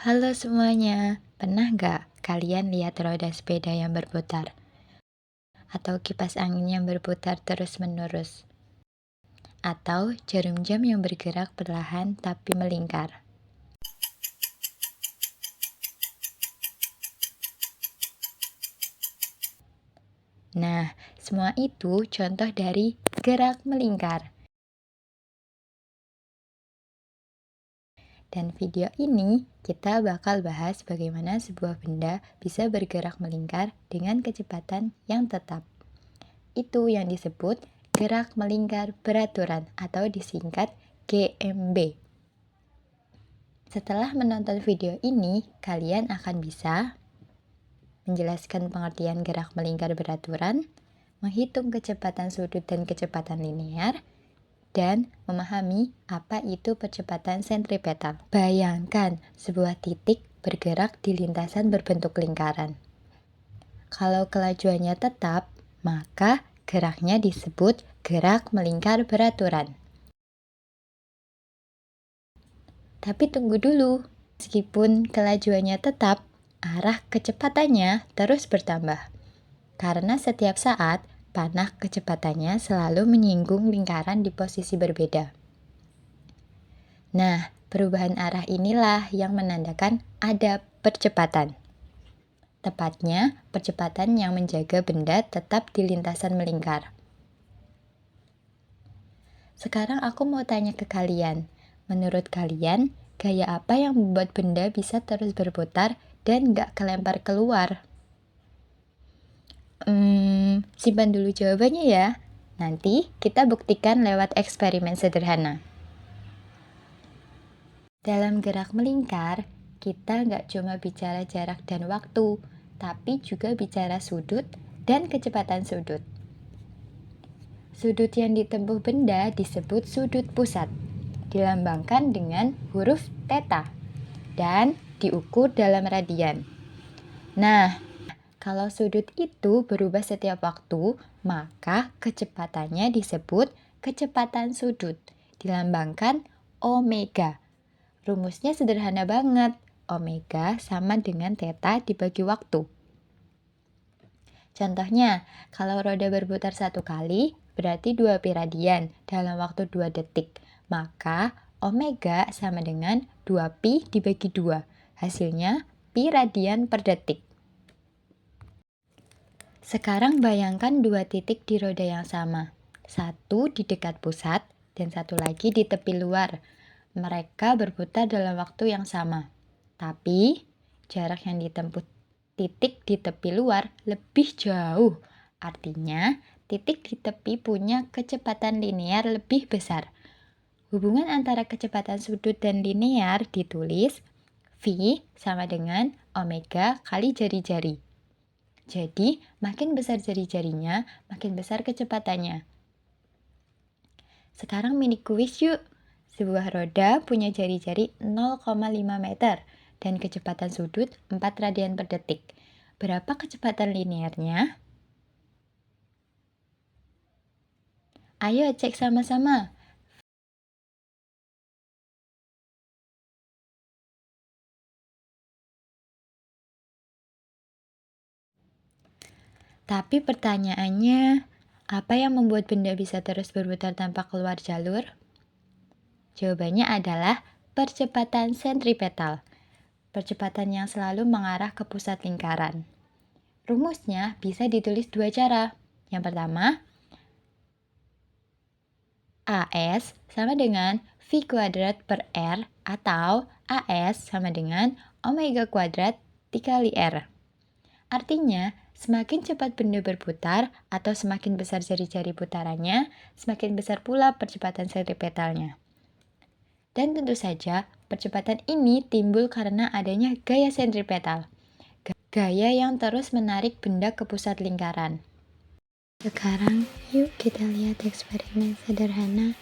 Halo semuanya, pernah nggak kalian lihat roda sepeda yang berputar? Atau kipas angin yang berputar terus-menerus? Atau jarum jam yang bergerak perlahan tapi melingkar? Nah, semua itu contoh dari gerak melingkar. Dan video ini kita bakal bahas bagaimana sebuah benda bisa bergerak melingkar dengan kecepatan yang tetap. Itu yang disebut gerak melingkar beraturan atau disingkat GMB. Setelah menonton video ini, kalian akan bisa menjelaskan pengertian gerak melingkar beraturan, menghitung kecepatan sudut dan kecepatan linear, dan memahami apa itu percepatan sentripetal. Bayangkan sebuah titik bergerak di lintasan berbentuk lingkaran. Kalau kelajuannya tetap, maka geraknya disebut gerak melingkar beraturan. Tapi tunggu dulu, meskipun kelajuannya tetap, arah kecepatannya terus bertambah. Karena setiap saat, panah kecepatannya selalu menyinggung lingkaran di posisi berbeda. Nah, perubahan arah inilah yang menandakan ada percepatan. Tepatnya, percepatan yang menjaga benda tetap di lintasan melingkar. Sekarang aku mau tanya ke kalian, menurut kalian, gaya apa yang membuat benda bisa terus berputar dan nggak kelempar keluar? Simpan dulu jawabannya ya. Nanti kita buktikan lewat eksperimen sederhana. Dalam gerak melingkar, kita nggak cuma bicara jarak dan waktu, tapi juga bicara sudut dan kecepatan sudut. Sudut yang ditempuh benda disebut sudut pusat, dilambangkan dengan huruf theta, dan diukur dalam radian. Nah, kalau sudut itu berubah setiap waktu, maka kecepatannya disebut kecepatan sudut, dilambangkan omega. Rumusnya sederhana banget, omega sama dengan theta dibagi waktu. Contohnya, kalau roda berputar 1 kali, berarti 2 pi radian dalam waktu 2 detik. Maka omega sama dengan 2 pi dibagi 2. Hasilnya pi radian per detik. Sekarang bayangkan 2 titik di roda yang sama. Satu di dekat pusat dan satu lagi di tepi luar. Mereka berputar dalam waktu yang sama. Tapi jarak yang ditempuh titik di tepi luar lebih jauh. Artinya, titik di tepi punya kecepatan linear lebih besar. Hubungan antara kecepatan sudut dan linear ditulis V sama dengan omega kali jari-jari. Jadi, makin besar jari-jarinya, makin besar kecepatannya. Sekarang mini kuis yuk. Sebuah roda punya jari-jari 0,5 meter dan kecepatan sudut 4 radian per detik. Berapa kecepatan linearnya? Ayo cek sama-sama. Tapi pertanyaannya, apa yang membuat benda bisa terus berputar tanpa keluar jalur? Jawabannya adalah percepatan sentripetal. Percepatan yang selalu mengarah ke pusat lingkaran. Rumusnya bisa ditulis 2 cara. Yang pertama, AS sama dengan V kuadrat per R atau AS sama dengan omega kuadrat dikali R. Artinya, semakin cepat benda berputar atau semakin besar jari-jari putarannya, semakin besar pula percepatan sentripetalnya. Dan tentu saja, percepatan ini timbul karena adanya gaya sentripetal. Gaya yang terus menarik benda ke pusat lingkaran. Sekarang, yuk kita lihat eksperimen sederhana.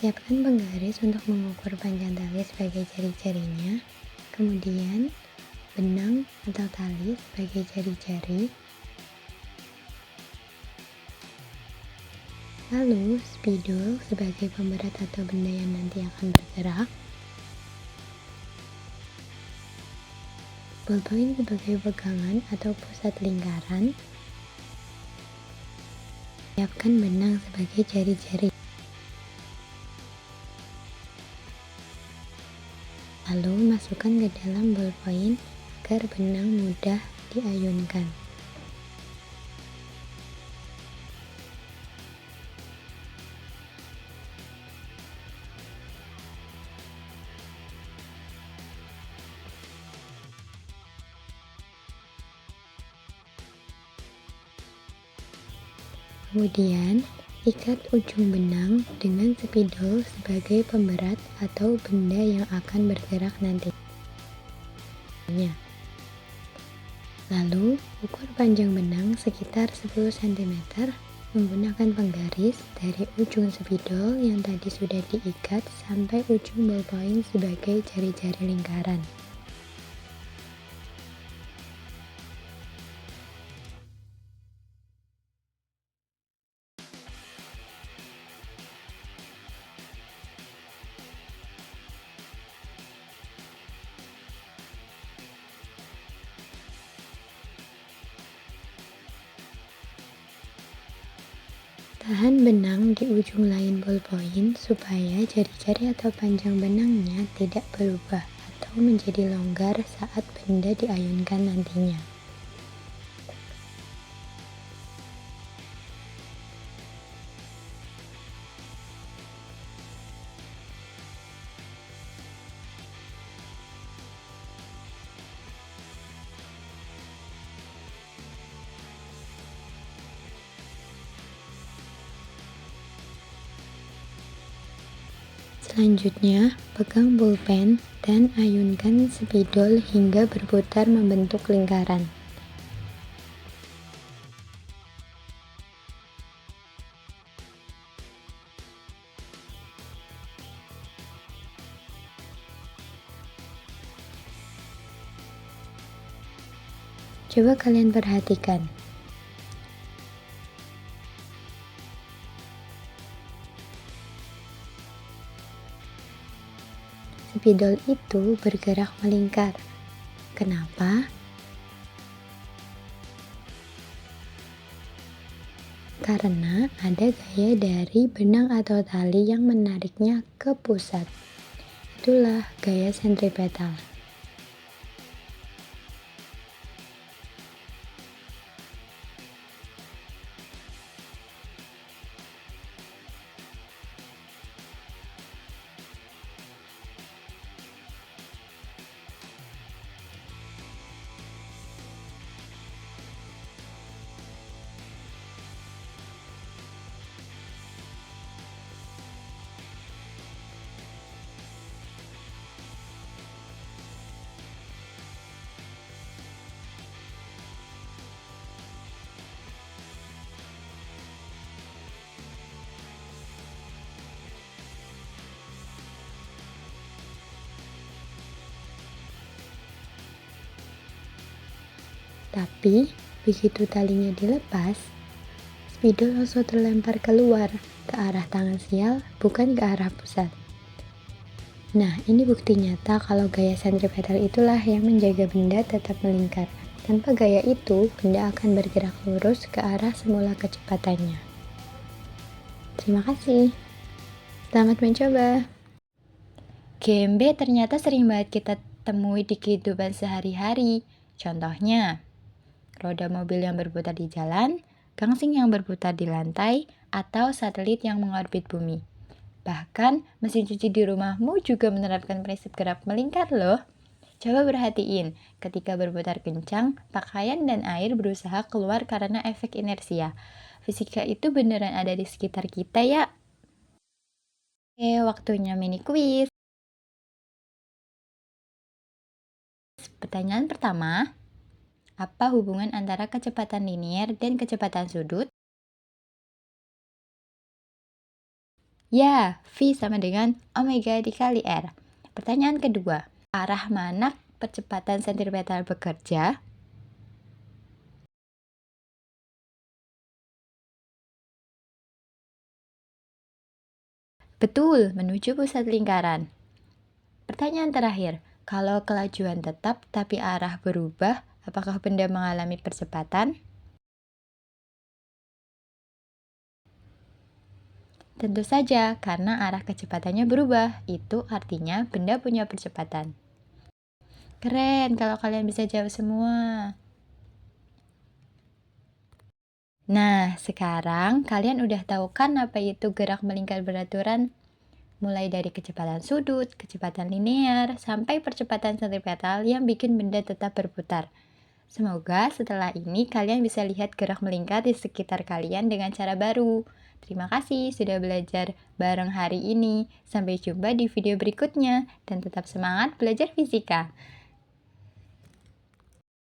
Siapkan penggaris untuk mengukur panjang tali sebagai jari-jarinya, kemudian benang atau tali sebagai jari-jari. Lalu, spidol sebagai pemberat atau benda yang nanti akan bergerak. Ballpoint sebagai pegangan atau pusat lingkaran. Siapkan benang sebagai jari-jari. Lalu masukkan ke dalam ballpoint agar benang mudah diayunkan. Kemudian, ikat ujung benang dengan spidol sebagai pemberat atau benda yang akan bergerak nantinya. Lalu, ukur panjang benang sekitar 10 cm menggunakan penggaris dari ujung spidol yang tadi sudah diikat sampai ujung ballpoint sebagai jari-jari lingkaran. Tahan benang di ujung lain ballpoint supaya jari-jari atau panjang benangnya tidak berubah atau menjadi longgar saat benda diayunkan nantinya. Selanjutnya, pegang bolpen dan ayunkan spidol hingga berputar membentuk lingkaran. Coba kalian perhatikan. Spidol itu bergerak melingkar. Kenapa? Karena ada gaya dari benang atau tali yang menariknya ke pusat. Itulah gaya sentripetal. Tapi, begitu talinya dilepas, spidol langsung terlempar keluar ke arah tangan sial, bukan ke arah pusat. Nah, ini bukti nyata kalau gaya sentripetal itulah yang menjaga benda tetap melingkar. Tanpa gaya itu, benda akan bergerak lurus ke arah semula kecepatannya. Terima kasih. Selamat mencoba. GMB ternyata sering banget kita temui di kehidupan sehari-hari. Contohnya, roda mobil yang berputar di jalan, gangsing yang berputar di lantai, atau satelit yang mengorbit bumi. Bahkan, mesin cuci di rumahmu juga menerapkan prinsip gerak melingkar loh. Coba perhatiin, ketika berputar kencang, pakaian dan air berusaha keluar karena efek inersia. Fisika itu beneran ada di sekitar kita ya. Oke, waktunya mini quiz. Pertanyaan pertama, apa hubungan antara kecepatan linier dan kecepatan sudut? Ya, V sama dengan omega dikali R. Pertanyaan kedua, arah mana percepatan sentripetal bekerja? Betul, menuju pusat lingkaran. Pertanyaan terakhir, kalau kelajuan tetap tapi arah berubah, apakah benda mengalami percepatan? Tentu saja, karena arah kecepatannya berubah. Itu artinya benda punya percepatan. Keren kalau kalian bisa jawab semua. Nah, sekarang kalian udah tahu kan apa itu gerak melingkar beraturan? Mulai dari kecepatan sudut, kecepatan linear, sampai percepatan sentripetal yang bikin benda tetap berputar. Semoga setelah ini kalian bisa lihat gerak melingkar di sekitar kalian dengan cara baru. Terima kasih sudah belajar bareng hari ini. Sampai jumpa di video berikutnya dan tetap semangat belajar fisika.